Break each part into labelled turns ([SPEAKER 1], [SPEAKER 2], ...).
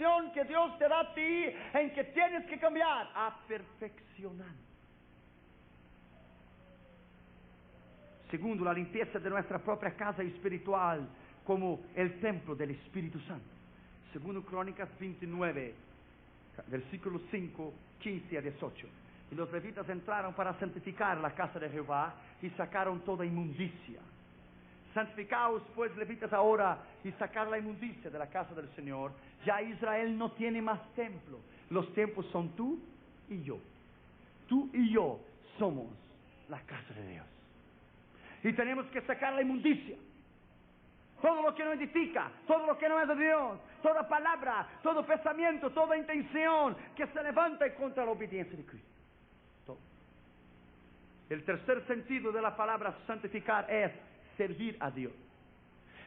[SPEAKER 1] instrucción que Dios te da a ti en que tienes que cambiar, a perfeccionar. Segundo, la limpieza de nuestra propia casa espiritual como el templo del Espíritu Santo. Segundo Crónicas 29, versículos 5, 15 a 18. Y los levitas entraron para santificar la casa de Jehová y sacaron toda inmundicia. Santificaos pues, levitas, ahora, y sacar la inmundicia de la casa del Señor. Ya Israel no tiene más templo. Los templos son tú y yo. Tú y yo somos la casa de Dios. Y tenemos que sacar la inmundicia. Todo lo que no edifica, todo lo que no es de Dios, toda palabra, todo pensamiento, toda intención que se levanta contra la obediencia de Cristo. Todo. El tercer sentido de la palabra santificar es servir a Dios.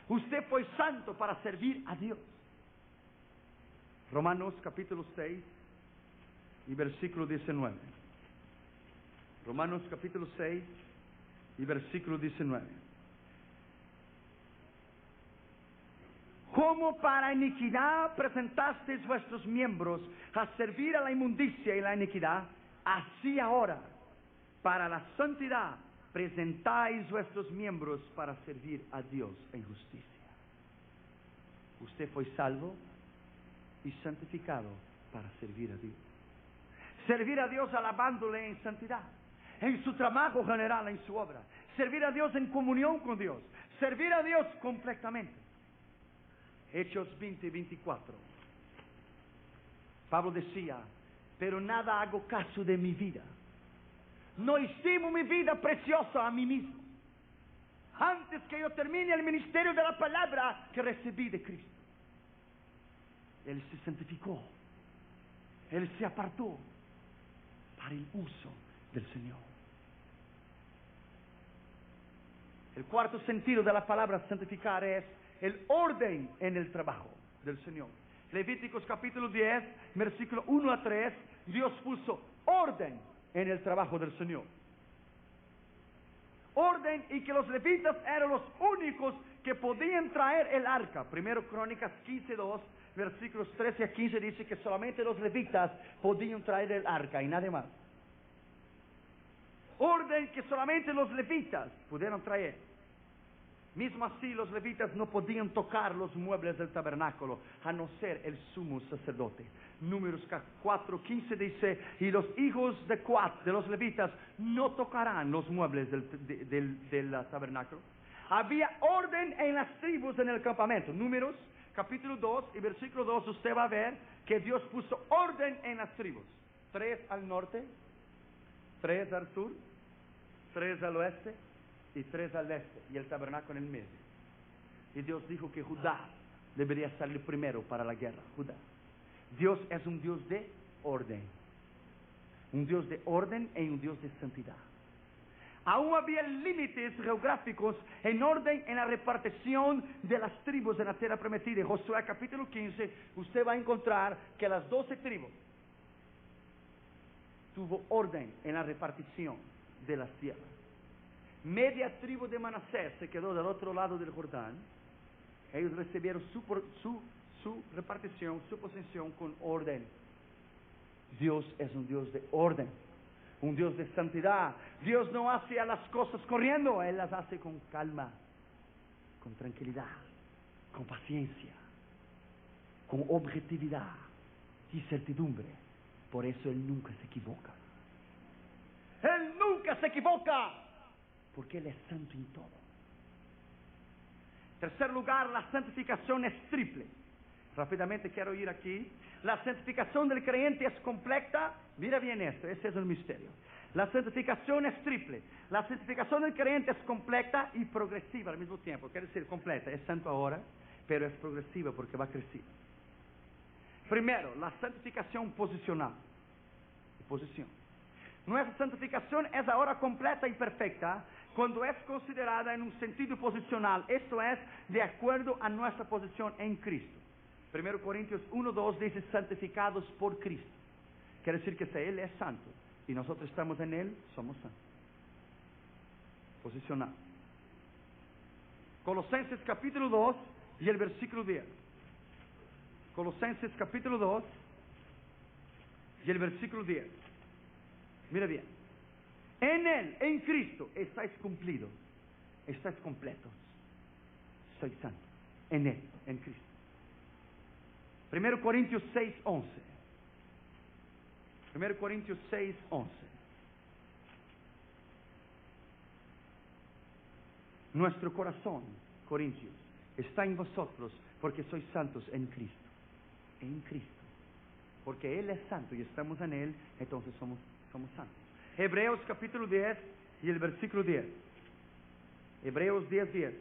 [SPEAKER 1] Usted fue santo para servir a Dios. Romanos capítulo 6 y versículo 19. Romanos capítulo 6 y versículo 19. Como para iniquidad presentasteis vuestros miembros a servir a la inmundicia y la iniquidad, así ahora, para la santidad, presentáis vuestros miembros para servir a Dios en justicia. Usted fue salvo y santificado para servir a Dios. Servir a Dios alabándole en santidad, en su trabajo general, en su obra. Servir a Dios en comunión con Dios. Servir a Dios completamente. Hechos 20, 24. Pablo decía, pero nada hago caso de mi vida. No estimo mi vida preciosa a mí mismo, antes que yo termine el ministerio de la palabra que recibí de Cristo. Él se santificó. Él se apartó para el uso del Señor. El cuarto sentido de la palabra santificar es el orden en el trabajo del Señor. Levíticos capítulo 10, versículo 1 a 3, Dios puso orden en el trabajo del Señor. Orden, y que los levitas eran los únicos que podían traer el arca. Primero Crónicas 15:2, versículos 13 a 15 dice que solamente los levitas podían traer el arca y nadie más. Orden que solamente los levitas pudieron traer. Mismo así, los levitas no podían tocar los muebles del tabernáculo, a no ser el sumo sacerdote. Números 4:15 dice, y los hijos de Coat, de los levitas, no tocarán los muebles del tabernáculo. Había orden en las tribus en el campamento. Números capítulo 2 y versículo 2, usted va a ver que Dios puso orden en las tribus. 3 al norte, 3 al sur, 3 al oeste y 3 al este, y el tabernáculo en el medio. Y Dios dijo que Judá debería salir primero para la guerra. Judá. Dios es un Dios de orden. Un Dios de orden y un Dios de santidad. Aún había límites geográficos en orden en la repartición de las tribus en la tierra prometida. En Josué capítulo 15, usted va a encontrar que las 12 tribus tuvo orden en la repartición de las tierras. Media tribu de Manasés se quedó del otro lado del Jordán. Ellos recibieron su repartición, su posesión con orden. Dios es un Dios de orden, un Dios de santidad. Dios no hace las cosas corriendo, Él las hace con calma, con tranquilidad, con paciencia, con objetividad y certidumbre. Por eso Él nunca se equivoca. Él nunca se equivoca, porque Él es santo en todo. Tercer lugar, la santificación es triple. Rápidamente quiero ir aquí. La santificación del creyente es completa. Mira bien esto, ese es el misterio. La santificación es triple. La santificación del creyente es completa y progresiva al mismo tiempo. Quiere decir completa, es santo ahora, pero es progresiva porque va a crecer. Primero, la santificación posicional. Posición. Nuestra santificación es ahora completa y perfecta cuando es considerada en un sentido posicional. Esto es de acuerdo a nuestra posición en Cristo. 1 Corintios 1:2 dice santificados por Cristo. Quiere decir que si Él es santo y nosotros estamos en Él, somos santos. Posicional. Colosenses capítulo 2 y el versículo 10. Colosenses capítulo 2 y el versículo 10. Mira bien. En Él, en Cristo, estáis cumplidos, estáis completos. Soy santo. En Él, en Cristo. 1 Corintios 6, 11. 1 Corintios 6, 11. Nuestro corazón, Corintios, está en vosotros porque sois santos en Cristo. En Cristo. Porque Él es santo y estamos en Él, entonces somos santos. Hebreos capítulo 10 y el versículo 10. Hebreos 10, 10.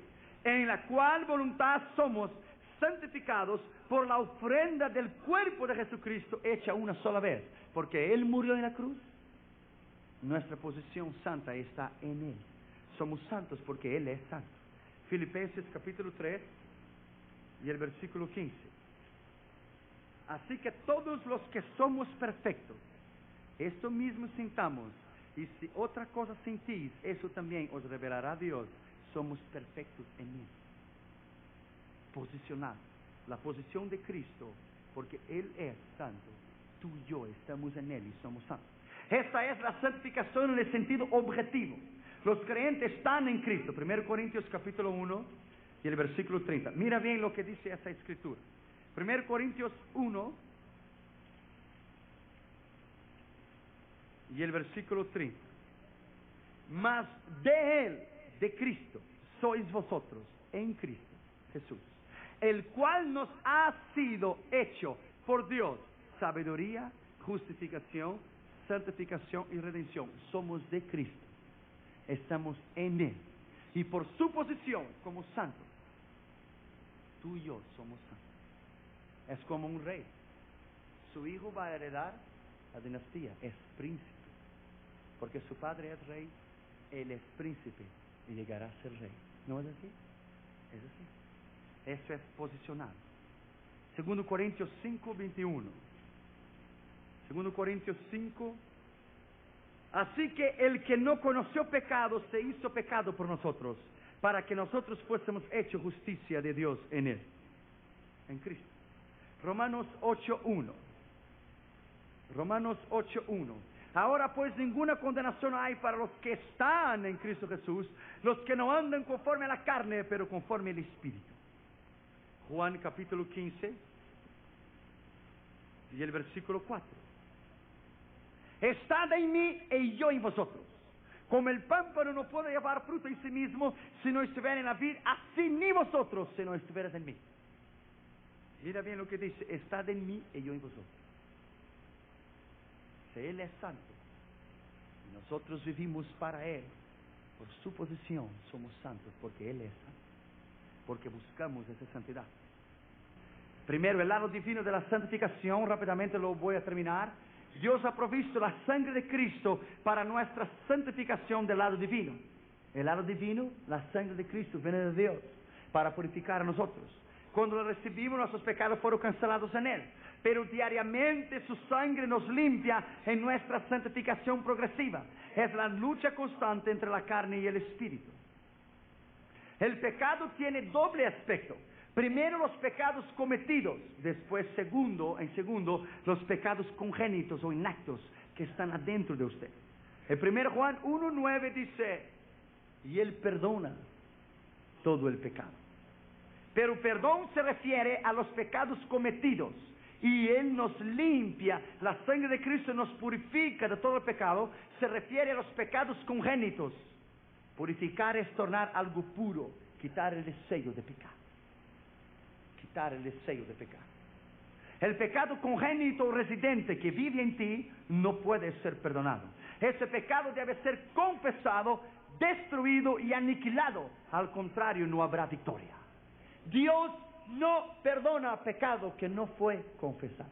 [SPEAKER 1] En la cual voluntad somos santificados por la ofrenda del cuerpo de Jesucristo hecha una sola vez. Porque Él murió en la cruz. Nuestra posición santa está en Él. Somos santos porque Él es santo. Filipenses capítulo 3 y el versículo 15. Así que todos los que somos perfectos, esto mismo sintamos, y si otra cosa sentís, eso también os revelará Dios. Somos perfectos en Él. Posicionados. La posición de Cristo, porque Él es santo. Tú y yo estamos en Él y somos santos. Esta es la santificación en el sentido objetivo. Los creyentes están en Cristo. 1 Corintios capítulo 1 y el versículo 30. Mira bien lo que dice esa escritura. 1 Corintios 1 y el versículo 30. Mas de Él, de Cristo, sois vosotros, en Cristo Jesús, el cual nos ha sido hecho por Dios sabiduría, justificación, santificación y redención. Somos de Cristo. Estamos en Él. Y por su posición como santos, tú y yo somos santos. Es como un rey. Su hijo va a heredar la dinastía. Es príncipe. Porque su padre es rey, él es príncipe y llegará a ser rey. ¿No es así? Es así. Eso es posicionado. 2 Corintios 5, 21. 2 Corintios 5. Así que el que no conoció pecado se hizo pecado por nosotros, para que nosotros fuésemos hecho justicia de Dios en Él, en Cristo. Romanos 8:1. Romanos 8:1. Ahora pues ninguna condenación hay para los que están en Cristo Jesús, los que no andan conforme a la carne, pero conforme al Espíritu. Juan capítulo 15 y el versículo 4. Estad en mí y yo en vosotros. Como el pámpano no puede llevar fruto en sí mismo si no estuviera en la vid, así ni vosotros si no estuvieras en mí. Mira bien lo que dice, estad en mí y yo en vosotros. Si Él es santo y nosotros vivimos para Él, por su posición somos santos porque Él es santo, porque buscamos esa santidad. Primero, el lado divino de la santificación, rápidamente lo voy a terminar. Dios ha provisto la sangre de Cristo para nuestra santificación del lado divino. El lado divino, la sangre de Cristo viene de Dios para purificar a nosotros. Cuando lo recibimos, nuestros pecados fueron cancelados en Él. Pero diariamente su sangre nos limpia en nuestra santificación progresiva. Es la lucha constante entre la carne y el espíritu. El pecado tiene doble aspecto. Primero los pecados cometidos, después en segundo los pecados congénitos o innatos que están adentro de usted. El 1 Juan 1:9 dice, y Él perdona todo el pecado. Pero perdón se refiere a los pecados cometidos y Él nos limpia, la sangre de Cristo nos purifica de todo el pecado, se refiere a los pecados congénitos. Purificar es tornar algo puro, quitar el deseo de pecar. Quitar el deseo de pecar. El pecado congénito residente que vive en ti no puede ser perdonado. Ese pecado debe ser confesado, destruido y aniquilado. Al contrario, no habrá victoria. Dios no perdona pecado que no fue confesado.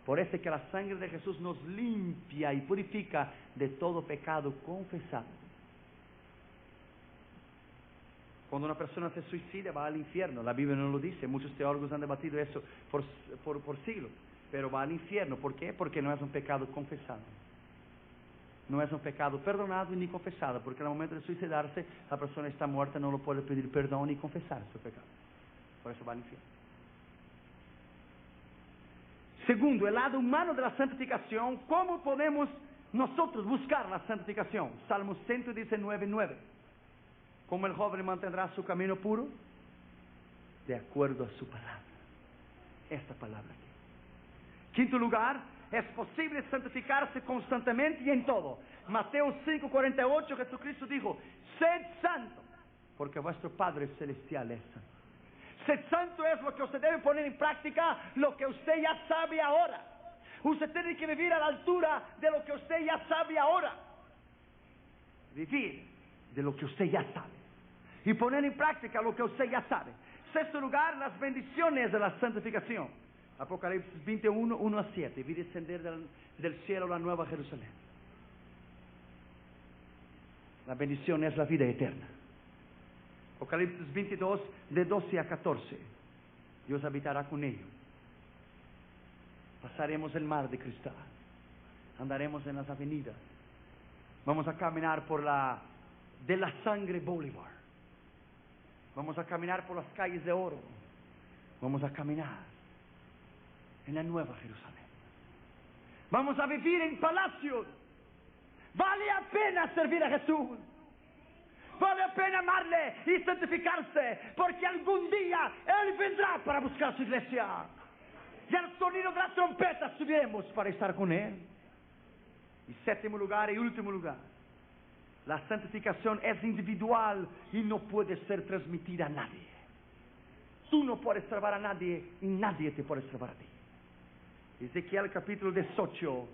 [SPEAKER 1] Por eso es que la sangre de Jesús nos limpia y purifica de todo pecado confesado. Cuando una persona se suicida va al infierno, la Biblia no lo dice, muchos teólogos han debatido eso por siglos, pero va al infierno. ¿Por qué? Porque no es un pecado confesado. No es un pecado perdonado ni confesado, porque en el momento de suicidarse la persona está muerta, no lo puede pedir perdón ni confesar su pecado. Por eso va al infierno. Segundo, el lado humano de la santificación. ¿Cómo podemos nosotros buscar la santificación? Salmo 119:9. ¿Cómo el joven mantendrá su camino puro? De acuerdo a su palabra. Esta palabra aquí. Quinto lugar, es posible santificarse constantemente y en todo. Mateo 5:48, Jesucristo dijo: sed santo, porque vuestro Padre Celestial es santo. Ser santo es lo que usted debe poner en práctica, lo que usted ya sabe ahora. Usted tiene que vivir a la altura de lo que usted ya sabe ahora. Vivir de lo que usted ya sabe. Y poner en práctica lo que usted ya sabe. Sexto lugar, las bendiciones de la santificación. Apocalipsis 21:1-7. Vi descender del cielo la nueva Jerusalén. La bendición es la vida eterna. Apocalipsis 22:12-14. Dios habitará con ellos. Pasaremos el mar de cristal. Andaremos en las avenidas. Vamos a caminar por de la sangre Bolívar. Vamos a caminar por las calles de oro. Vamos a caminar en la nueva Jerusalén. Vamos a vivir en palacios. Vale la pena servir a Jesús. Vale la pena amarle y santificarse, porque algún día Él vendrá para buscar su iglesia. Y al sonido de la trompeta subiremos para estar con Él. Y séptimo lugar y último lugar, la santificación es individual y no puede ser transmitida a nadie. Tú no puedes salvar a nadie y nadie te puede salvar a ti. Ezequiel capítulo 18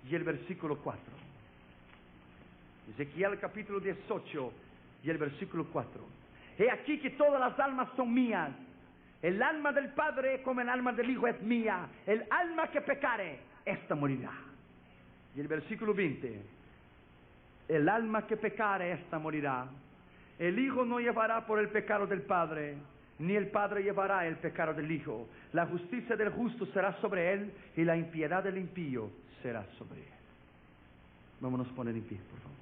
[SPEAKER 1] y el versículo 4. Ezequiel capítulo 18 y el versículo 4. He aquí que todas las almas son mías. El alma del Padre como el alma del Hijo es mía. El alma que pecare, esta morirá. Y el versículo 20. El alma que pecare, esta morirá. El Hijo no llevará por el pecado del Padre, ni el Padre llevará el pecado del Hijo. La justicia del justo será sobre él, y la impiedad del impío será sobre él. Vámonos a poner en pie, por favor.